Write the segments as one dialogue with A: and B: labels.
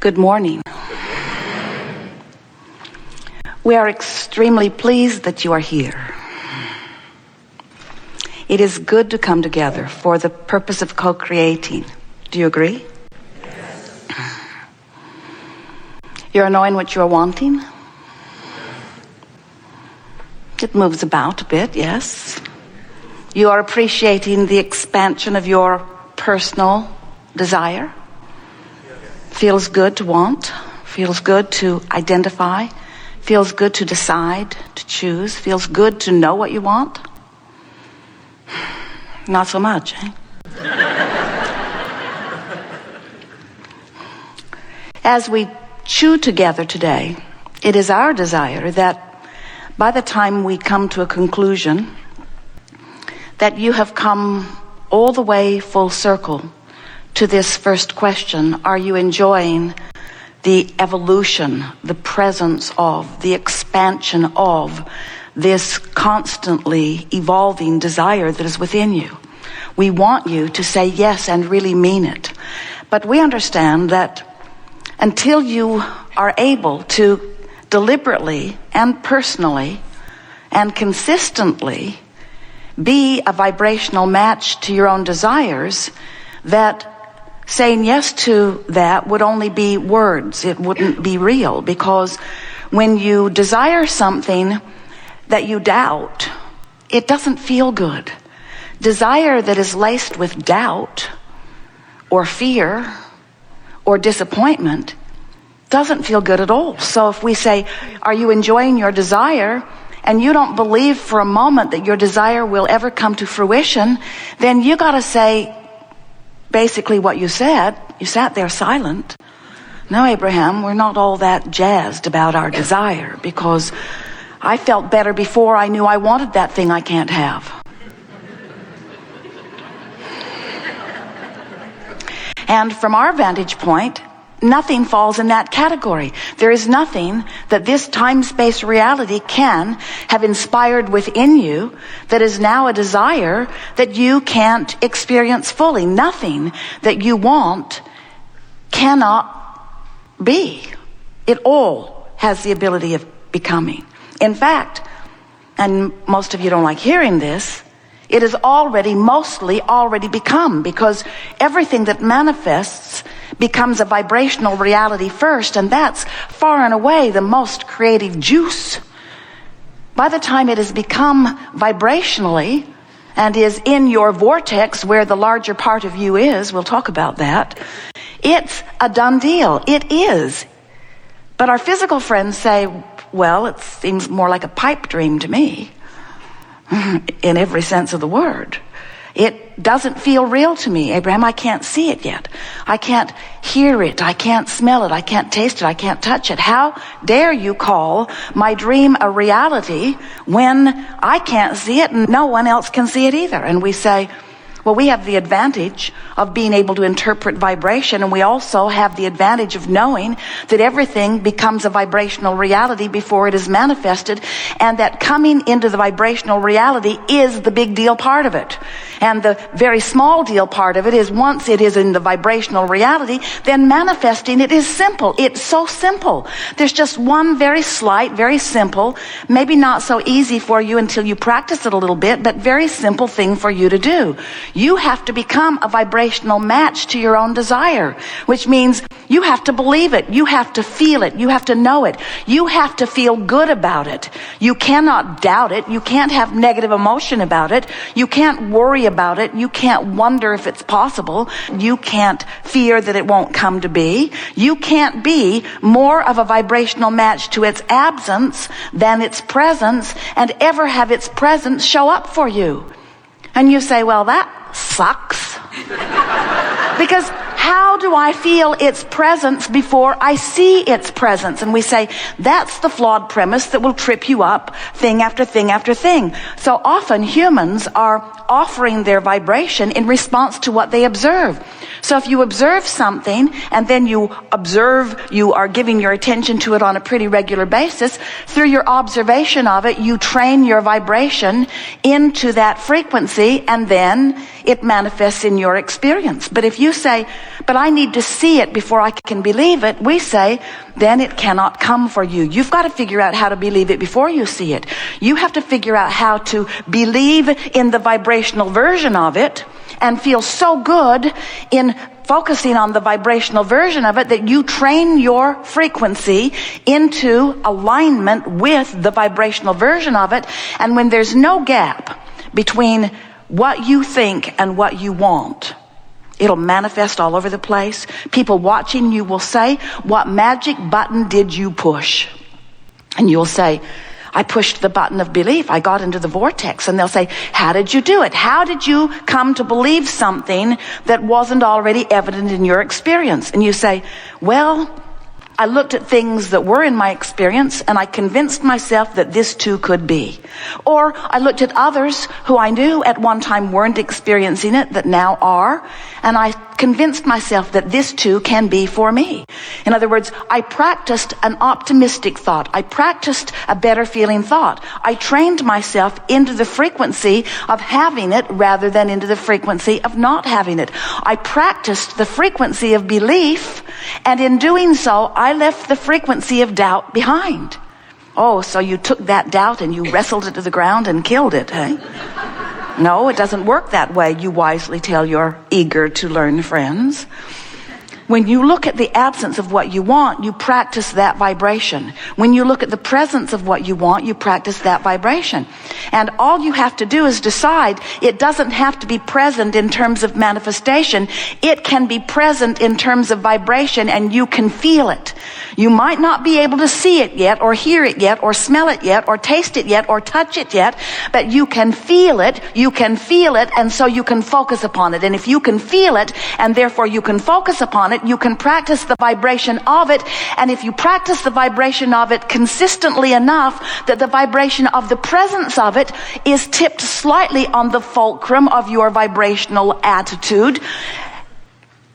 A: Good morning. We are extremely pleased that you are here. It is good to come together for the purpose of co-creating. Do you agree? Yes. You're knowing what you're wanting? It moves about a bit, yes. You are appreciating the expansion of your personal desire. Feels good to want, feels good to identify, feels good to decide, to choose, feels good to know what you want. Not so much, eh? As we chew together today, it is our desire that by the time we come to a conclusion, that you have come all the way full circle to this first question. Are you enjoying the evolution, the presence of, the expansion of this constantly evolving desire that is within you? We want you to say yes and really mean it. But we understand that until you are able to deliberately and personally and consistently be a vibrational match to your own desires, that saying yes to that would only be words. It wouldn't be real, because when you desire something that you doubt, it doesn't feel good. Desire that is laced with doubt or fear or disappointment doesn't feel good at all. So if we say, are you enjoying your desire? And you don't believe for a moment that your desire will ever come to fruition, then you got to say basically what you said. You sat there silent. No, Abraham, we're not all that jazzed about our desire, because I felt better before I knew I wanted that thing I can't have. And from our vantage point, nothing falls in that category. There is nothing that this time-space reality can have inspired within you that is now a desire that you can't experience fully. Nothing that you want cannot be. It all has the ability of becoming. In fact, and most of you don't like hearing this, it is mostly already become, because everything that manifests becomes a vibrational reality first, and that's far and away the most creative juice. By the time it has become vibrationally and is in your vortex where the larger part of you is, we'll talk about that, it's a done deal. It is. But our physical friends say, well, it seems more like a pipe dream to me, in every sense of the word. It doesn't feel real to me, Abraham. I can't see it yet. I can't hear it. I can't smell it. I can't taste it. I can't touch it. How dare you call my dream a reality when I can't see it and no one else can see it either? And we say, well, we have the advantage of being able to interpret vibration, and we also have the advantage of knowing that everything becomes a vibrational reality before it is manifested, and that coming into the vibrational reality is the big deal part of it. And the very small deal part of it is, once it is in the vibrational reality, then manifesting it is simple. It's so simple. There's just one very slight, very simple, maybe not so easy for you until you practice it a little bit, but very simple thing for you to do. You have to become a vibrational match to your own desire, which means you have to believe it. You have to feel it. You have to know it. You have to feel good about it. You cannot doubt it. You can't have negative emotion about it. You can't worry about it. You can't wonder if it's possible. You can't fear that it won't come to be. You can't be more of a vibrational match to its absence than its presence, and ever have its presence show up for you. And you say, well, that sucks. Because how do I feel its presence before I see its presence? And we say, that's the flawed premise that will trip you up thing after thing after thing. So often humans are offering their vibration in response to what they observe. So if you observe something and then you are giving your attention to it on a pretty regular basis, through your observation of it, you train your vibration into that frequency, and then it manifests in your experience. But if you say, but I I need to see it before I can believe it, we say, then it cannot come for you. You've got to figure out how to believe it before you see it. You have to figure out how to believe in the vibrational version of it and feel so good in focusing on the vibrational version of it that you train your frequency into alignment with the vibrational version of it. And when there's no gap between what you think and what you want, it'll manifest all over the place. People watching you will say, what magic button did you push? And you'll say, I pushed the button of belief. I got into the vortex. And they'll say, how did you do it? How did you come to believe something that wasn't already evident in your experience? And you say, well, I looked at things that were in my experience and I convinced myself that this too could be. Or I looked at others who I knew at one time weren't experiencing it that now are, and I convinced myself that this too can be for me. In other words, I practiced an optimistic thought. I practiced a better feeling thought. I trained myself into the frequency of having it rather than into the frequency of not having it. I practiced the frequency of belief, and in doing so, I left the frequency of doubt behind. Oh, so you took that doubt and you wrestled it to the ground and killed it, eh? No, it doesn't work that way, you wisely tell your eager to learn friends. When you look at the absence of what you want, you practice that vibration. When you look at the presence of what you want, you practice that vibration. And all you have to do is decide it doesn't have to be present in terms of manifestation. It can be present in terms of vibration, and you can feel it. You might not be able to see it yet, or hear it yet, or smell it yet, or taste it yet, or touch it yet, but you can feel it, and so you can focus upon it. And if you can feel it, and therefore you can focus upon it, you can practice the vibration of it. And if you practice the vibration of it consistently enough that the vibration of the presence of it is tipped slightly on the fulcrum of your vibrational attitude,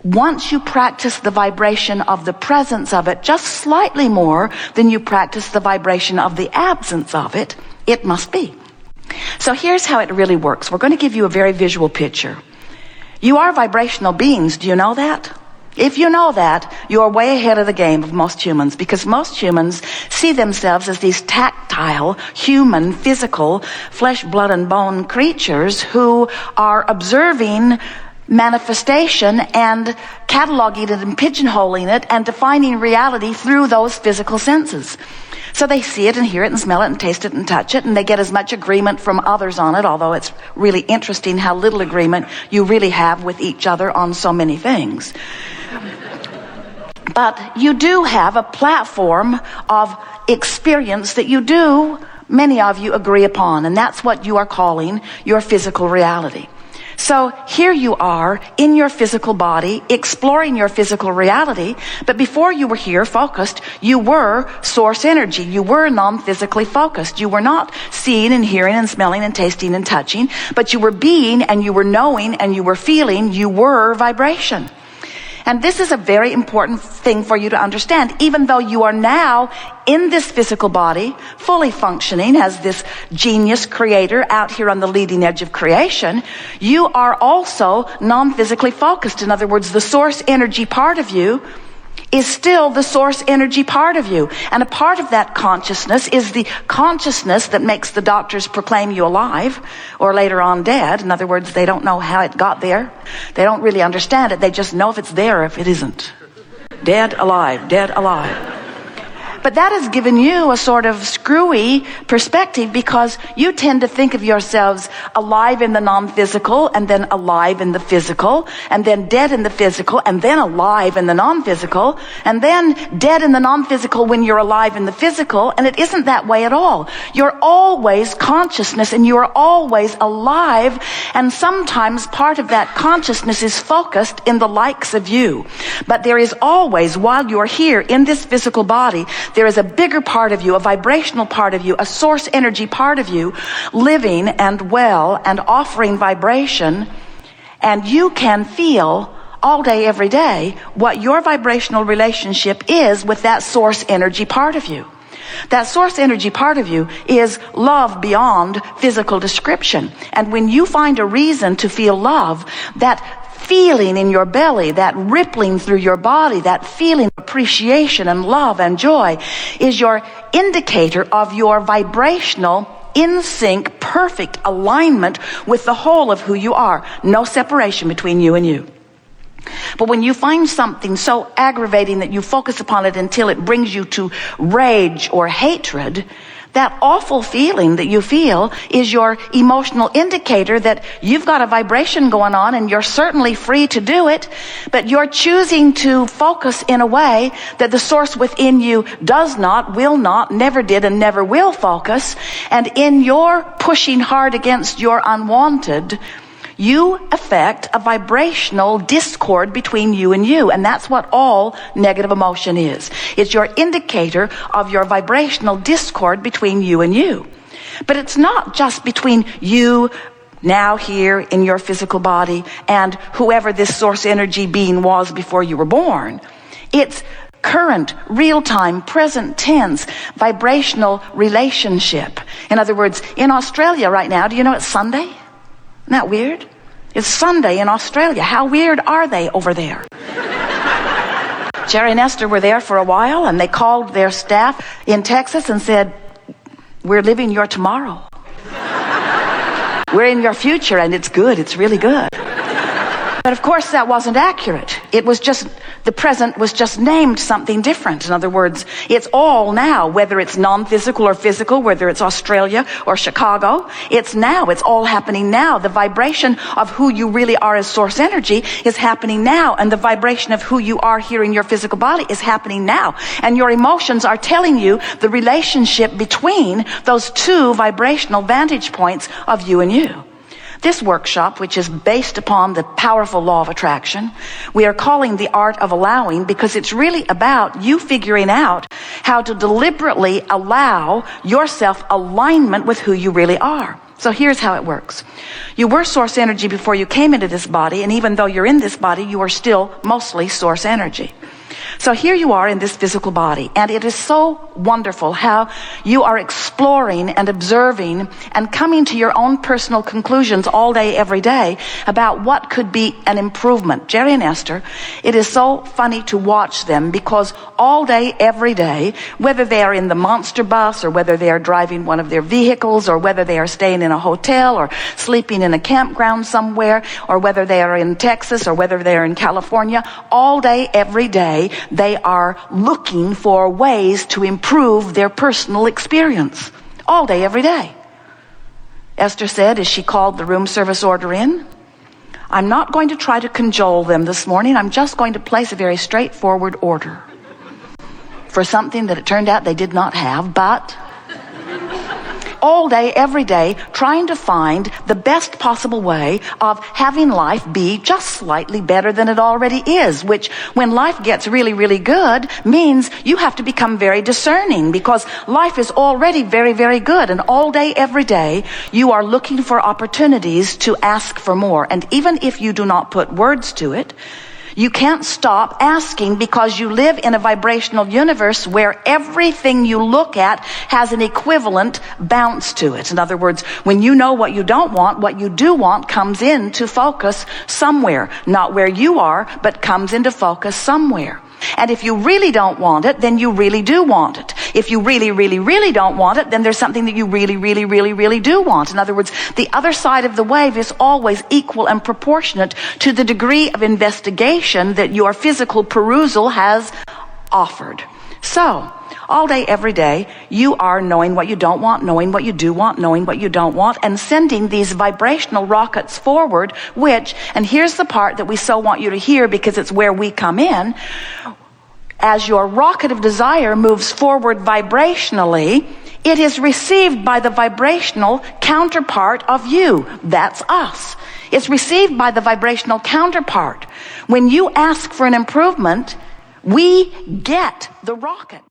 A: once you practice the vibration of the presence of it just slightly more than you practice the vibration of the absence of it, it must be. So here's how it really works. We're going to give you a very visual picture. You are vibrational beings. Do you know that? If you know that, you're way ahead of the game of most humans, because most humans see themselves as these tactile, human, physical, flesh, blood, and bone creatures who are observing manifestation and cataloging it and pigeonholing it and defining reality through those physical senses. So they see it and hear it and smell it and taste it and touch it, and they get as much agreement from others on it, although it's really interesting how little agreement you really have with each other on so many things. But you do have a platform of experience that you do, many of you agree upon, and that's what you are calling your physical reality. So here you are in your physical body, exploring your physical reality, but before you were here focused, you were source energy. You were non-physically focused. You were not seeing and hearing and smelling and tasting and touching, but you were being and you were knowing and you were feeling. You were vibration. And this is a very important thing for you to understand. Even though you are now in this physical body, fully functioning as this genius creator out here on the leading edge of creation, you are also non-physically focused. In other words, the source energy part of you is still the source energy part of you. And a part of that consciousness is the consciousness that makes the doctors proclaim you alive or later on dead. In other words, they don't know how it got there. They don't really understand it. They just know if it's there or if it isn't. Dead, alive, dead, alive. But that has given you a sort of screwy perspective, because you tend to think of yourselves alive in the non-physical, and then alive in the physical, and then dead in the physical, and then alive in the non-physical, and then dead in the non-physical when you're alive in the physical. And it isn't that way at all. You're always consciousness, and you are always alive, and sometimes part of that consciousness is focused in the likes of you. But there is always, while you're here in this physical body, there is a bigger part of you, a vibrational part of you, a source energy part of you, living and well and offering vibration. And you can feel all day, every day, what your vibrational relationship is with that source energy part of you. That source energy part of you is love beyond physical description. And when you find a reason to feel love, that feeling in your belly, that rippling through your body, that feeling of appreciation and love and joy is your indicator of your vibrational, in sync, perfect alignment with the whole of who you are. No separation between you and you. But when you find something so aggravating that you focus upon it until it brings you to rage or hatred, that awful feeling that you feel is your emotional indicator that you've got a vibration going on, and you're certainly free to do it, but you're choosing to focus in a way that the source within you does not, will not, never did, and never will focus. And in your pushing hard against your unwanted, you affect a vibrational discord between you and you. And that's what all negative emotion is. It's your indicator of your vibrational discord between you and you. But it's not just between you now here in your physical body and whoever this source energy being was before you were born. It's current, real-time, present tense, vibrational relationship. In other words, in Australia right now, do you know it's Sunday? Isn't that weird? It's Sunday in Australia. How weird are they over there? Jerry and Esther were there for a while, and they called their staff in Texas and said, "We're living your tomorrow. We're in your future, and it's good. It's really good." But of course that wasn't accurate. It was just, the present was just named something different. In other words, it's all now, whether it's non-physical or physical, whether it's Australia or Chicago, it's now. It's all happening now. The vibration of who you really are as source energy is happening now, and the vibration of who you are here in your physical body is happening now. And your emotions are telling you the relationship between those two vibrational vantage points of you and you. This workshop, which is based upon the powerful law of attraction, we are calling the art of allowing, because it's really about you figuring out how to deliberately allow yourself alignment with who you really are. So here's how it works. You were source energy before you came into this body, and even though you're in this body, you are still mostly source energy. So here you are in this physical body, and it is so wonderful how you are exploring and observing and coming to your own personal conclusions all day, every day about what could be an improvement. Jerry and Esther, it is so funny to watch them, because all day, every day, whether they are in the monster bus or whether they are driving one of their vehicles or whether they are staying in a hotel or sleeping in a campground somewhere or whether they are in Texas or whether they are in California, all day, every day, they are looking for ways to improve their personal experience. All day, every day. Esther said, as she called the room service order in, "I'm not going to try to cajole them this morning. I'm just going to place a very straightforward order for something that it turned out they did not have, but..." All day, every day, trying to find the best possible way of having life be just slightly better than it already is, which, when life gets really, really good, means you have to become very discerning, because life is already very, very good. And all day, every day, you are looking for opportunities to ask for more. And even if you do not put words to it, you can't stop asking, because you live in a vibrational universe where everything you look at has an equivalent bounce to it. In other words, when you know what you don't want, what you do want comes into focus somewhere. Not where you are, but comes into focus somewhere. And if you really don't want it, then you really do want it. If you really, really, really don't want it, then there's something that you really, really, really, really do want. In other words, the other side of the wave is always equal and proportionate to the degree of investigation that your physical perusal has offered. So, all day, every day, you are knowing what you don't want, knowing what you do want, knowing what you don't want, and sending these vibrational rockets forward, which, and here's the part that we so want you to hear because it's where we come in, as your rocket of desire moves forward vibrationally, it is received by the vibrational counterpart of you. That's us. It's received by the vibrational counterpart. When you ask for an improvement, we get the rocket.